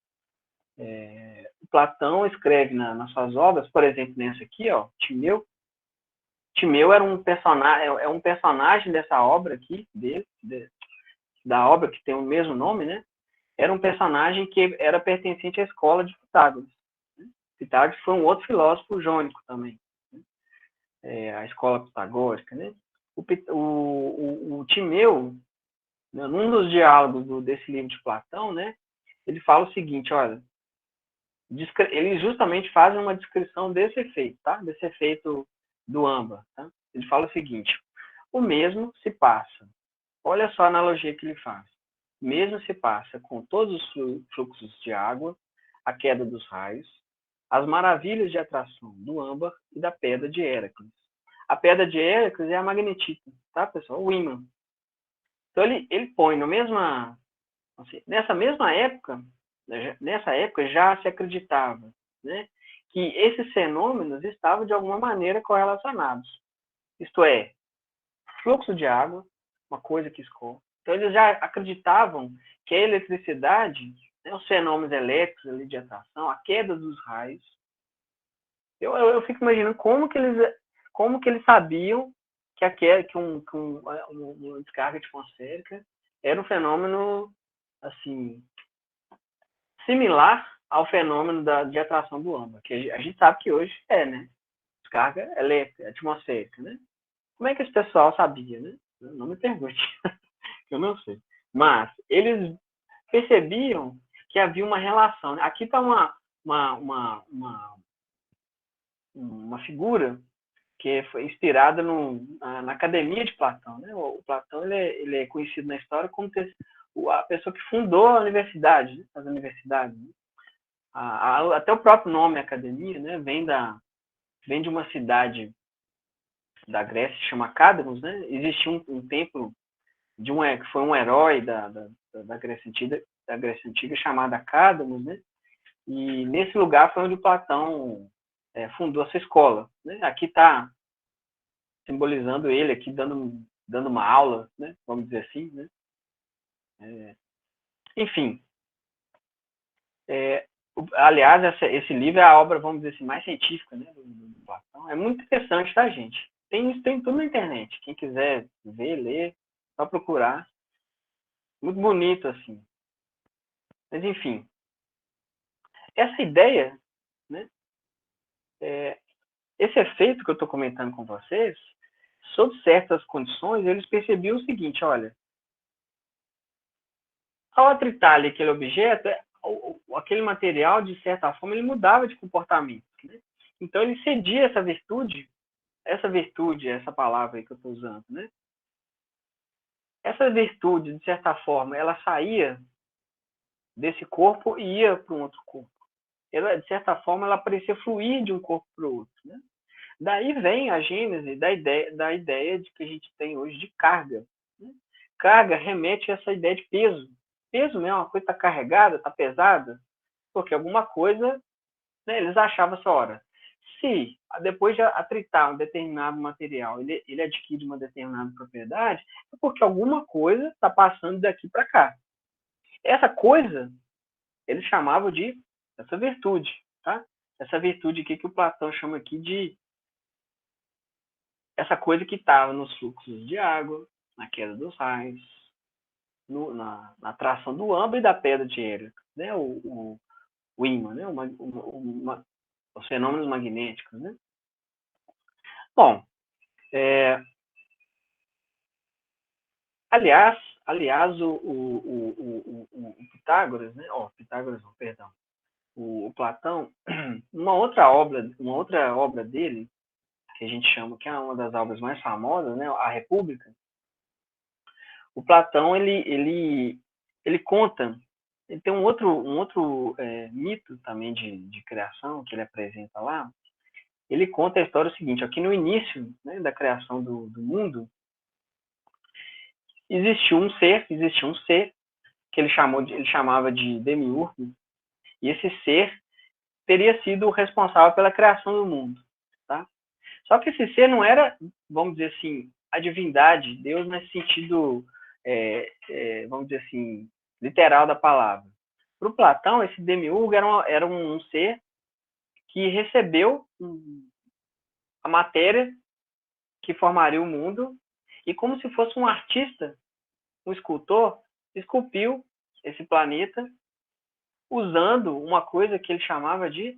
Platão escreve nas suas obras, por exemplo, nessa aqui, ó, Timeu. Timeu era um personagem dessa obra aqui da obra que tem o mesmo nome, né? Era um personagem que era pertencente à escola de Pitágoras. Pitágoras foi um outro filósofo jônico também, né? A escola pitagórica, né? O Timeu, né, num dos diálogos desse livro de Platão, né? Ele fala o seguinte, olha, ele justamente faz uma descrição desse efeito, tá? Desse efeito do âmbar, tá? Ele fala o seguinte: o mesmo se passa. Olha só a analogia que ele faz. O mesmo se passa com todos os fluxos de água, a queda dos raios, as maravilhas de atração do âmbar e da pedra de Héracles. A pedra de Héracles é a magnetita, tá, pessoal? O ímã. Então ele põe assim, nessa época já se acreditava, né, que esses fenômenos estavam de alguma maneira correlacionados. Isto é, fluxo de água, uma coisa que escorre. Então eles já acreditavam que a eletricidade, né, os fenômenos elétricos ali de atração, a queda dos raios. Eu fico imaginando como que eles sabiam que uma descarga atmosférica era um fenômeno assim similar ao fenômeno de atração do âmbar, que a gente sabe que hoje né? Descarga elétrica, atmosférica, né? Como é que esse pessoal sabia, né? Não me pergunte, eu não sei. Mas eles percebiam que havia uma relação. Aqui está uma figura que foi inspirada na Academia de Platão, né? O Platão ele é conhecido na história como a pessoa que fundou a universidade, né? As universidades. Né? Até o próprio nome Academia, né? Vem de uma cidade da Grécia que chama Cadmus, né? Existia um templo que foi um herói da Grécia Antiga chamada Cadmus, né? E nesse lugar foi onde Platão fundou a sua escola, né? Aqui está simbolizando ele aqui dando uma aula, né? Vamos dizer assim, né? Enfim, aliás, esse livro é a obra, vamos dizer assim, mais científica, né, do Platão. É muito interessante, tá, gente? Tem tudo na internet. Quem quiser ver, ler, só procurar. Muito bonito, assim. Mas, enfim, essa ideia, né, esse efeito que eu estou comentando com vocês, sob certas condições, eles percebiam o seguinte, olha, ao atritar ali aquele objeto, aquele material, de certa forma, ele mudava de comportamento. Né? Então, ele cedia essa virtude, essa palavra aí que eu estou usando, né? Essa virtude, de certa forma, ela saía desse corpo e ia para um outro corpo. Ela, de certa forma, ela parecia fluir de um corpo para o outro. Né? Daí vem a gênese da ideia de que a gente tem hoje de carga. Né? carga remete a essa ideia de peso. Peso mesmo, uma coisa está carregada, está pesada, porque alguma coisa, né, eles achavam essa hora. Se depois de atritar um determinado material, ele adquire uma determinada propriedade, é porque alguma coisa está passando daqui para cá. Essa coisa, eles chamavam de essa virtude, tá? Essa virtude aqui que o Platão chama aqui de essa coisa que estava nos fluxos de água, na queda dos raios, na atração do âmbar e da pedra de Hélio, né? O ímã, né? Os fenômenos magnéticos, né? Bom, aliás, o Pitágoras, né? Pitágoras não, perdão. O Platão, uma outra obra dele, que a gente chama, que é uma das obras mais famosas, né? A República. O Platão, ele conta, ele tem um outro mito também de criação que ele apresenta lá. Ele conta a história seguinte: aqui no início, né, da criação do mundo, existiu um ser que ele chamava de demiurgo, e esse ser teria sido o responsável pela criação do mundo, tá? Só que esse ser não era, vamos dizer assim, a divindade, Deus nesse sentido, vamos dizer assim, literal da palavra. Para o Platão, esse demiurgo era um ser que recebeu a matéria que formaria o mundo e, como se fosse um artista, um escultor, esculpiu esse planeta usando uma coisa que ele chamava de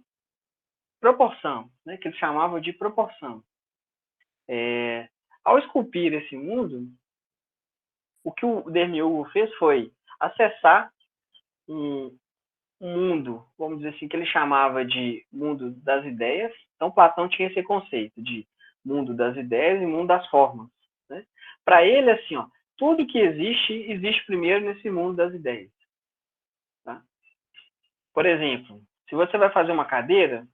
proporção, né? Que ele chamava de proporção. Ao esculpir esse mundo, o que o Demiurgo fez foi acessar um mundo, vamos dizer assim, que ele chamava de mundo das ideias. Então, Platão tinha esse conceito de mundo das ideias e mundo das formas, né? Para ele, assim, tudo que existe primeiro nesse mundo das ideias. Tá? Por exemplo, se você vai fazer uma cadeira,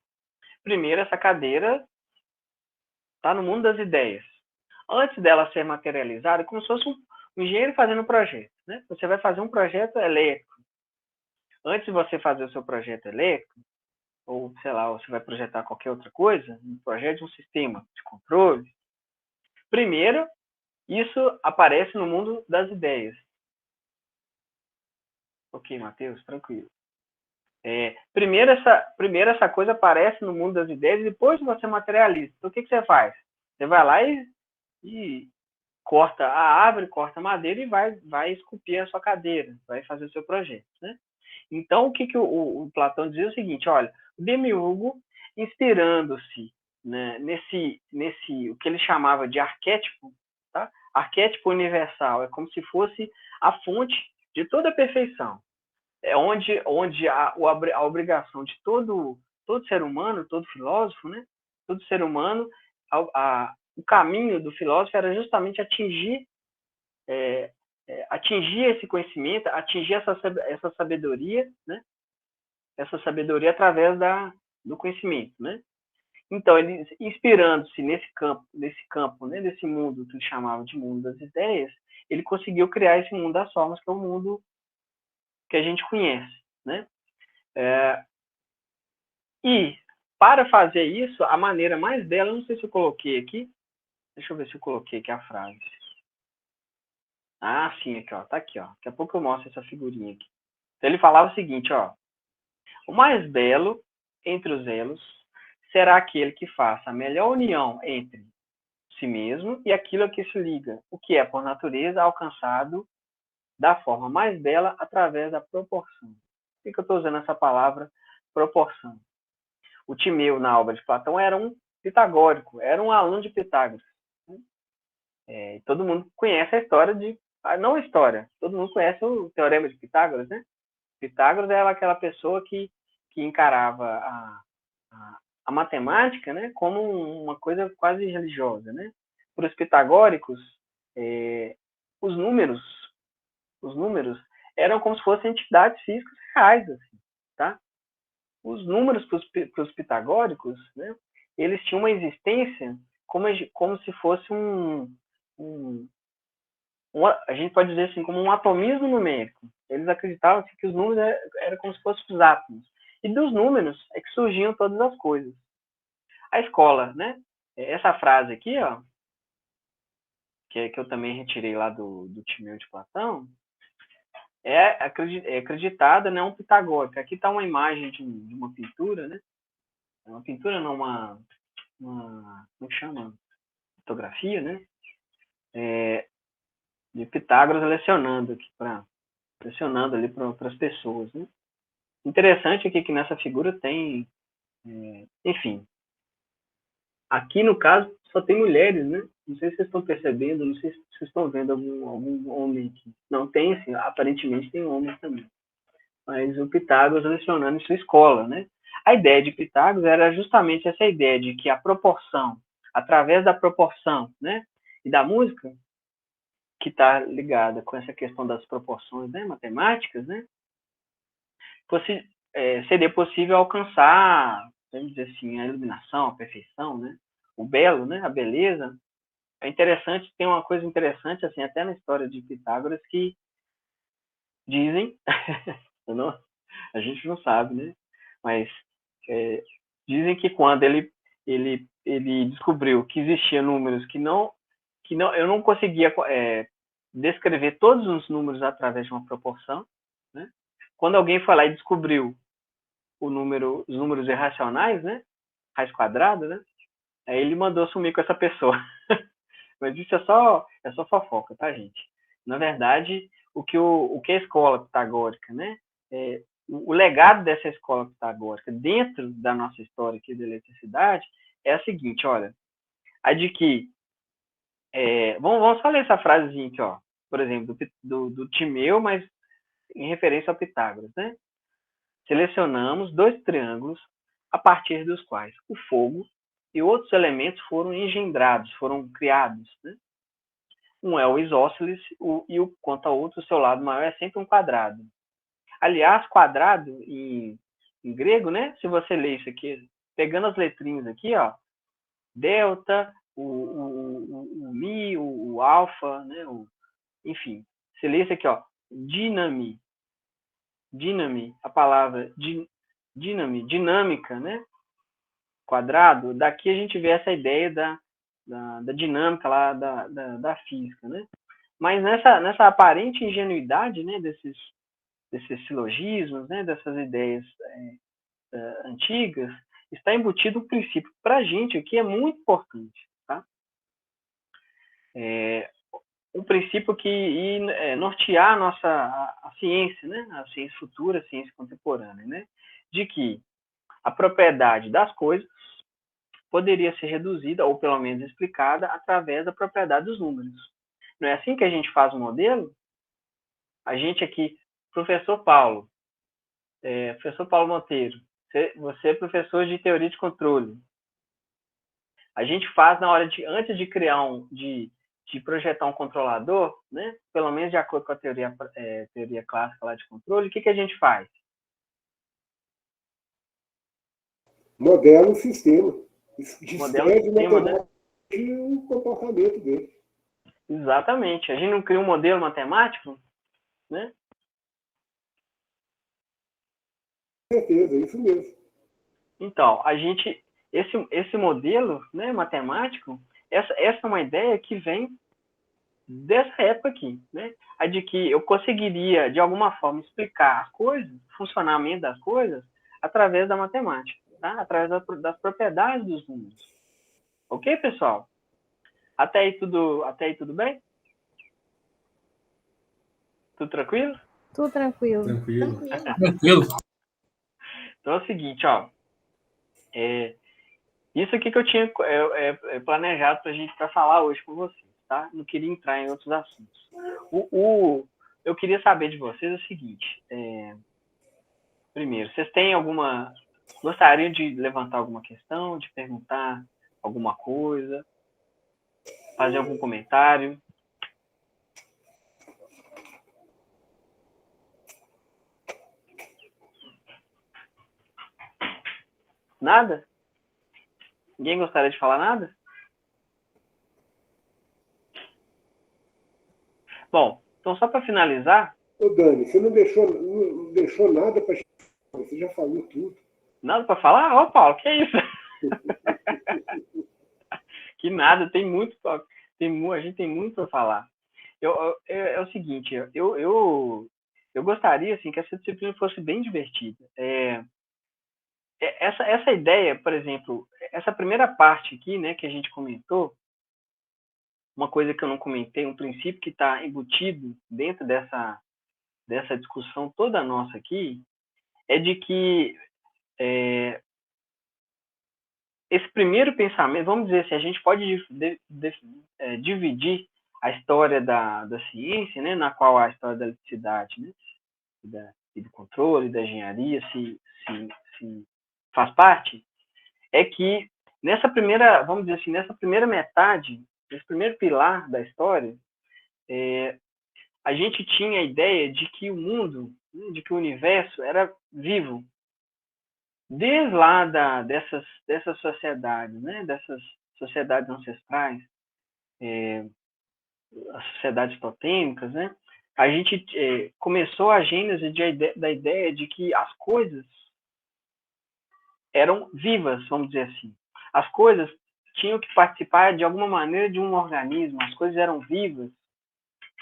primeiro essa cadeira está no mundo das ideias. Antes dela ser materializada, é como se fosse um engenheiro fazendo um projeto. Né? Você vai fazer um projeto elétrico. Antes de você fazer o seu projeto elétrico, ou sei lá, você vai projetar qualquer outra coisa, um projeto de um sistema de controle, primeiro, isso aparece no mundo das ideias. Ok, Matheus, tranquilo. Primeiro essa coisa aparece no mundo das ideias e depois você materializa. Então, o que você faz? Você vai lá e corta a árvore, corta a madeira e vai esculpir a sua cadeira, vai fazer o seu projeto, né? Então, o que o Platão dizia é o seguinte: olha, o Demiurgo, inspirando-se, né, nesse o que ele chamava de arquétipo, tá? Arquétipo universal, é como se fosse a fonte de toda a perfeição. É onde a obrigação de todo ser humano, todo filósofo, né? Todo ser humano, o caminho do filósofo era justamente atingir esse conhecimento, atingir essa sabedoria, né? Essa sabedoria através do conhecimento, né? Então, ele, inspirando-se nesse campo, né? Desse mundo que ele chamava de mundo das ideias, ele conseguiu criar esse mundo das formas, que é o mundo que a gente conhece, né? E, para fazer isso, a maneira mais bela, não sei se eu coloquei aqui, deixa eu ver se eu coloquei aqui a frase. Ah, sim, aqui, ó, tá aqui, ó. Daqui a pouco eu mostro essa figurinha aqui. Então, ele falava o seguinte, ó: o mais belo entre os elos será aquele que faça a melhor união entre si mesmo e aquilo a que se liga, o que é, por natureza, alcançado da forma mais bela através da proporção. Por que eu estou usando essa palavra proporção? O Timeu, na obra de Platão, era um pitagórico, era um aluno de Pitágoras. Todo mundo conhece a história não a história, todo mundo conhece o teorema de Pitágoras, né? Pitágoras era aquela pessoa que encarava a matemática, né, como uma coisa quase religiosa, né? Para os pitagóricos, os números eram como se fossem entidades físicas reais, assim, tá? Os números para os pitagóricos, né, eles tinham uma existência como se fosse a gente pode dizer assim, como um atomismo numérico. Eles acreditavam que os números eram como se fossem os átomos. E dos números é que surgiam todas as coisas. A escola, né? Essa frase aqui, ó, que eu também retirei lá do Timeu de Platão, é acreditada, né, um pitagórico. Aqui está uma imagem de uma pintura, né? Uma pintura não, como chama? Fotografia, né? De Pitágoras lecionando aqui lecionando ali para as pessoas, né? Interessante aqui que nessa figura tem, enfim, aqui no caso só tem mulheres, né? Não sei se vocês estão percebendo, não sei se vocês estão vendo algum homem aqui. Não tem, assim, aparentemente tem homens também. Mas o Pitágoras lecionando em sua escola, né? A ideia de Pitágoras era justamente essa ideia de que a proporção, através da proporção, né? E da música, que está ligada com essa questão das proporções, né, matemáticas, né, seria possível alcançar, vamos dizer assim, a iluminação, a perfeição, né, o belo, né, a beleza. É interessante, tem uma coisa interessante, assim, até na história de Pitágoras, que dizem, não, a gente não sabe, né, mas dizem que quando ele descobriu que existiam números eu não conseguia descrever todos os números através de uma proporção, né? Quando alguém foi lá e descobriu os números irracionais, né? Raiz quadrada, né? Aí ele mandou sumir com essa pessoa. Mas isso é só fofoca, tá, gente? Na verdade, o que a escola pitagórica, né? O legado dessa escola pitagórica dentro da nossa história aqui da eletricidade é a seguinte, olha, a de que vamos só ler essa frasezinha aqui, ó. Por exemplo, do Timeu, mas em referência ao Pitágoras, né? Selecionamos dois triângulos a partir dos quais o fogo e outros elementos foram engendrados, foram criados, né? Um é o isósceles quanto ao outro, o seu lado maior é sempre um quadrado. Aliás, quadrado em grego, né? Se você ler isso aqui, pegando as letrinhas aqui, ó, delta, o mi, o alfa, né? Enfim, você lê isso aqui, ó, dinami, a palavra dinâmica, né? Quadrado, daqui a gente vê essa ideia da dinâmica lá da física, né? Mas nessa aparente ingenuidade, né, desses silogismos, né, dessas ideias antigas, está embutido um princípio que para a gente aqui é muito importante, tá? Um princípio que nortear a ciência, né, a ciência futura, a ciência contemporânea, né, de que a propriedade das coisas poderia ser reduzida, ou pelo menos explicada, através da propriedade dos números. Não é assim que a gente faz o modelo? A gente aqui, professor Paulo Monteiro, você é professor de teoria de controle. A gente faz antes de criar de projetar um controlador, né? Pelo menos de acordo com a teoria clássica lá de controle, o que a gente faz? Modela o sistema. Descreve matemática o comportamento dele. Exatamente. A gente não cria um modelo matemático, né? Com certeza, é isso mesmo. Então, esse modelo, né, matemático, essa é uma ideia que vem dessa época aqui, né? A de que eu conseguiria, de alguma forma, explicar as coisas, o funcionamento das coisas, através da matemática, tá? Através das propriedades dos números. Ok, pessoal? Até aí tudo bem? Tudo tranquilo? Tudo tranquilo. Tranquilo. Então é o seguinte, ó. Isso aqui que eu tinha planejado para falar hoje com vocês, tá? Não queria entrar em outros assuntos. Eu queria saber de vocês o seguinte. Primeiro, vocês têm gostariam de levantar alguma questão, de perguntar alguma coisa, fazer algum comentário? Nada? Ninguém gostaria de falar nada? Bom, então só para finalizar, Ô, Dani, você não deixou nada para você já falou tudo. nada para falar? Ô, Paulo, que é isso? Que nada, tem muito, a gente tem muito para falar. É o seguinte, eu gostaria assim que essa disciplina fosse bem divertida. Essa ideia, por exemplo, essa primeira parte aqui, né, que a gente comentou, uma coisa que eu não comentei, um princípio que está embutido dentro dessa discussão toda nossa aqui, é de que esse primeiro pensamento, vamos dizer assim, a gente pode dividir a história da ciência, né, na qual a história da eletricidade, né, e do controle, da engenharia se faz parte, é que nessa primeira, vamos dizer assim, nessa primeira metade, nesse primeiro pilar da história, a gente tinha a ideia de que o mundo, né, de que o universo era vivo, desde lá dessas sociedades, né, dessas sociedades ancestrais, as sociedades totêmicas, né, a gente começou a gênese da ideia de que as coisas eram vivas, vamos dizer assim. As coisas tinham que participar de alguma maneira de um organismo, as coisas eram vivas,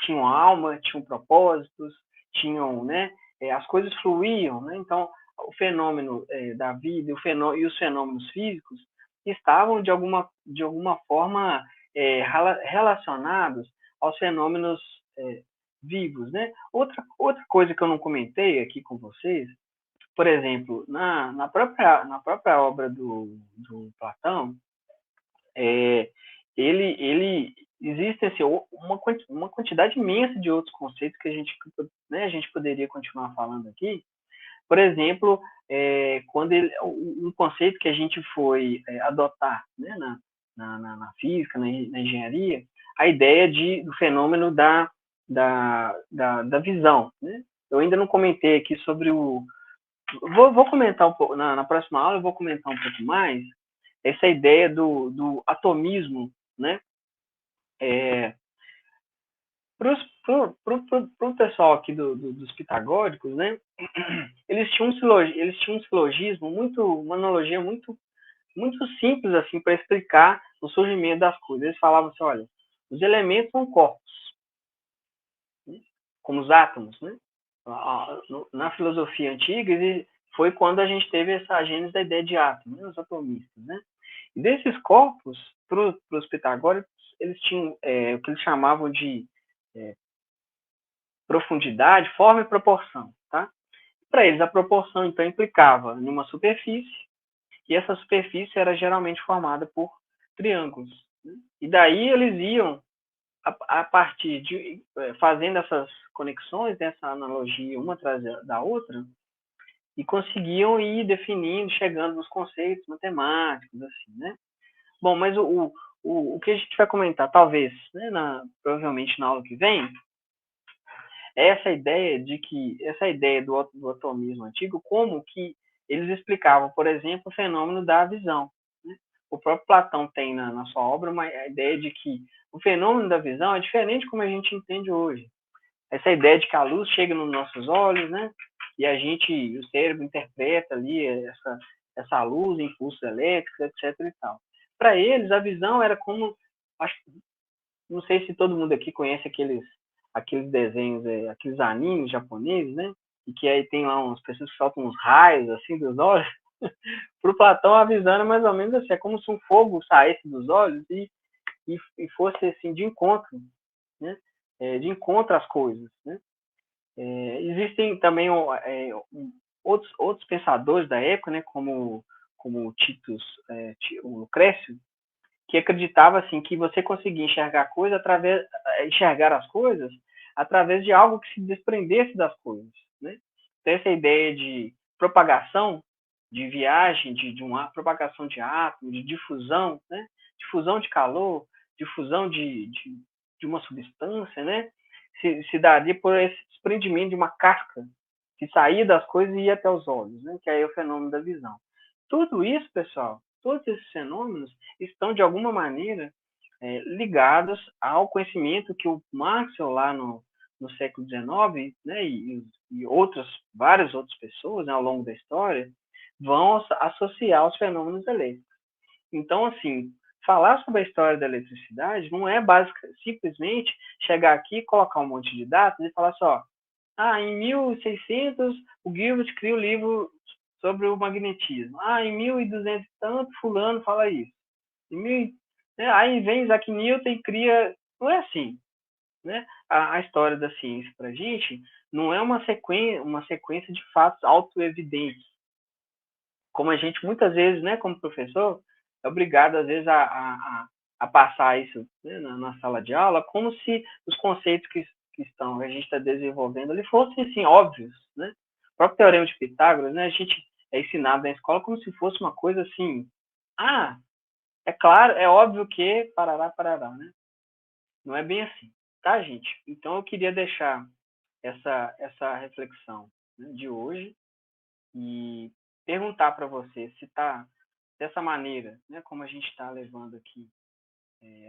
tinham alma, tinham propósitos, tinham, né, as coisas fluíam, né, então o fenômeno da vida e os fenômenos físicos estavam de alguma forma relacionados aos fenômenos vivos, né. Outra coisa que eu não comentei aqui com vocês, por exemplo, na própria obra do Platão, é, ele existe assim, uma quantidade imensa de outros conceitos que a gente poderia continuar falando aqui. Por exemplo, quando um conceito que a gente foi adotar, né, na física, na engenharia, a ideia do fenômeno da visão. Né? Eu ainda não comentei aqui sobre o. Vou comentar um pouco, na próxima aula eu vou comentar um pouco mais essa ideia do atomismo, né? Para o pessoal aqui dos pitagóricos, né? Eles tinham um silogismo uma analogia muito simples assim para explicar o surgimento das coisas. Eles falavam assim, olha, os elementos são corpos, né? Como os átomos, né? Na filosofia antiga foi quando a gente teve essa gênese da ideia de átomo, né? Os atomistas, né? E desses corpos, para os pitagóricos, eles tinham o que eles chamavam de profundidade, forma e proporção, tá? Para eles, a proporção, então, implicava numa superfície, e essa superfície era geralmente formada por triângulos. Né? E daí eles iam, a partir de, fazendo essas conexões, essa analogia uma atrás da outra, e conseguiam ir definindo, chegando nos conceitos matemáticos, assim, né? Bom, mas o que a gente vai comentar, talvez, né, provavelmente na aula que vem, é essa ideia do atomismo antigo, como que eles explicavam, por exemplo, o fenômeno da visão. Né? O próprio Platão tem na sua obra a ideia de que o fenômeno da visão é diferente como a gente entende hoje. Essa ideia de que a luz chega nos nossos olhos, né? E o cérebro interpreta ali essa luz, impulsos elétricos, etc. e tal. Para eles, a visão era como, não sei se todo mundo aqui conhece aqueles desenhos, aqueles animes japoneses, né? E que aí tem lá umas pessoas que soltam uns raios assim dos olhos. Para o Platão, a visão era mais ou menos assim, é como se um fogo saísse dos olhos e fosse assim de encontro, né? De encontro às coisas, né? Existem também outros pensadores da época, né? Como o Lucrécio, que acreditava assim que você conseguia enxergar as coisas através de algo que se desprendesse das coisas, né? Então, essa ideia de propagação, de viagem, de uma propagação de átomos, de difusão, né? Difusão de calor, difusão de uma substância, né? Se daria por esse desprendimento de uma casca que saía das coisas e ia até os olhos, né? Que aí é o fenômeno da visão. Tudo isso, pessoal, todos esses fenômenos estão, de alguma maneira, ligados ao conhecimento que o Maxwell, lá no século XIX, né, várias outras pessoas, né, ao longo da história, vão associar os fenômenos elétricos. Então, assim, falar sobre a história da eletricidade não é simplesmente chegar aqui, colocar um monte de dados e falar só, em 1600 o Gilbert cria o livro sobre o magnetismo. Em 1200 e tanto, fulano fala isso. Aí vem Isaac Newton e cria... Não é assim, né? A história da ciência para a gente não é uma sequência de fatos autoevidentes. Como a gente, muitas vezes, né, como professor, é obrigado, às vezes, a passar isso, né, na sala de aula, como se os conceitos que a gente está desenvolvendo ali fossem, assim, óbvios, né? O próprio Teorema de Pitágoras, né, a gente é ensinado na escola como se fosse uma coisa assim, é claro, é óbvio que, parará, né? Não é bem assim, tá, gente? Então, eu queria deixar essa reflexão, né, de hoje e perguntar para você se está dessa maneira, né, como a gente está levando aqui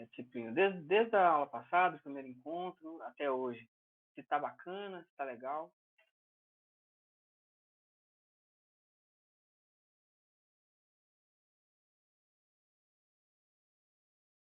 a disciplina, desde a aula passada, o primeiro encontro, até hoje, se está bacana, se está legal.